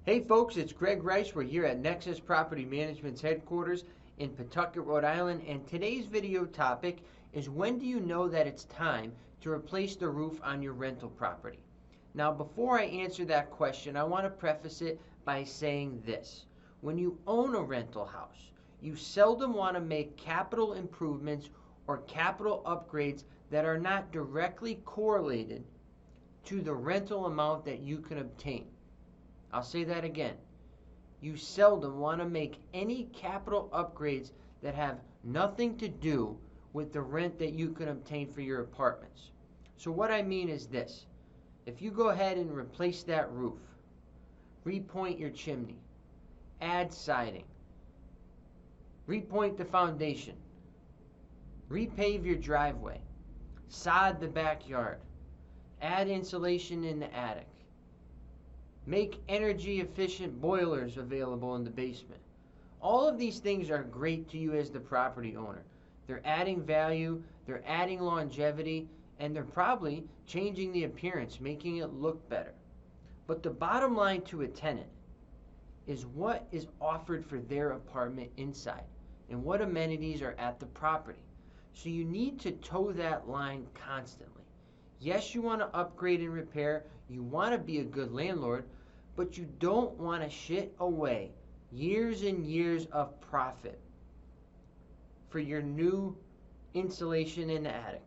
Hey folks, it's Greg Rice. We're here at Nexus Property Management's headquarters in Pawtucket, Rhode Island, and today's video topic is when do you know that it's time to replace the roof on your rental property? Now, before I answer that question, I want to preface it by saying this. When you own a rental house, you seldom want to make capital improvements or capital upgrades that are not directly correlated to the rental amount that you can obtain. I'll say that again. You seldom want to make any capital upgrades that have nothing to do with the rent that you can obtain for your apartments. So what I mean is this. If you go ahead and replace that roof, repoint your chimney, add siding, repoint the foundation, repave your driveway, sod the backyard, add insulation in the attic, make energy efficient boilers available in the basement. All of these things are great to you as the property owner. They're adding value, they're adding longevity, and they're probably changing the appearance, making it look better. But the bottom line to a tenant is what is offered for their apartment inside and what amenities are at the property. So you need to toe that line constantly. Yes, you want to upgrade and repair, you want to be a good landlord, but you don't want to shit away years and years of profit for your new insulation in the attic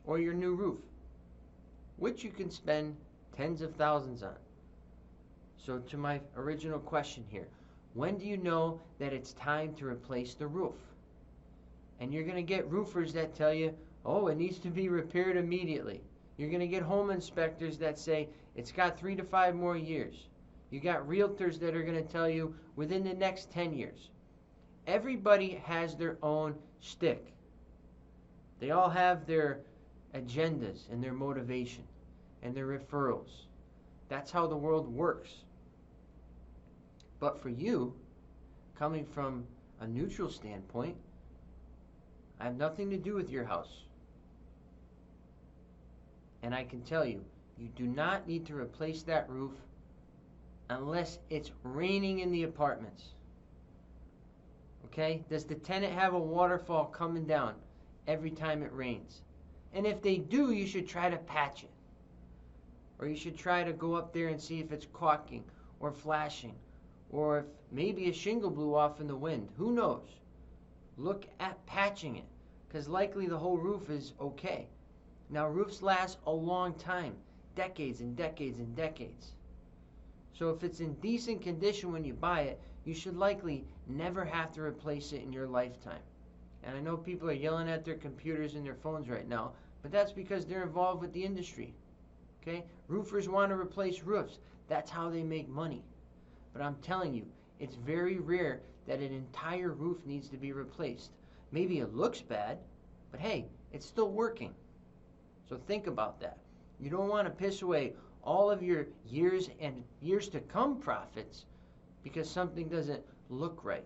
or your new roof, which you can spend tens of thousands on. So to my original question here, when do you know that it's time to replace the roof? And you're going to get roofers that tell you, oh, it needs to be repaired immediately. You're going to get home inspectors that say it's got 3 to 5 more years. You got realtors that are going to tell you within the next 10 years. Everybody has their own shtick. They all have their agendas and their motivation and their referrals. That's how the world works. But for you, coming from a neutral standpoint, I have nothing to do with your house. And I can tell you, you do not need to replace that roof unless it's raining in the apartments. Okay? Does the tenant have a waterfall coming down every time it rains? And if they do, you should try to patch it. Or you should try to go up there and see if it's caulking or flashing, or if maybe a shingle blew off in the wind. Who knows? Look at patching it, because likely the whole roof is okay. Now, roofs last a long time, decades and decades and decades. So if it's in decent condition when you buy it, you should likely never have to replace it in your lifetime. And I know people are yelling at their computers and their phones right now, but that's because they're involved with the industry. Okay? Roofers want to replace roofs. That's how they make money. But I'm telling you, it's very rare that an entire roof needs to be replaced. Maybe it looks bad, but hey, it's still working. So think about that. You don't want to piss away all of your years and years to come profits because something doesn't look right.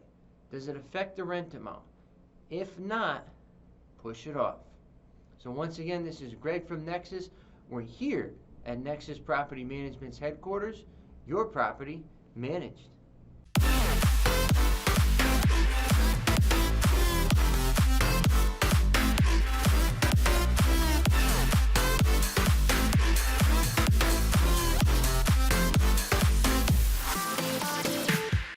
Does it affect the rent amount? If not, push it off. So once again, this is Greg from Nexus. We're here at Nexus Property Management's headquarters. Your property managed.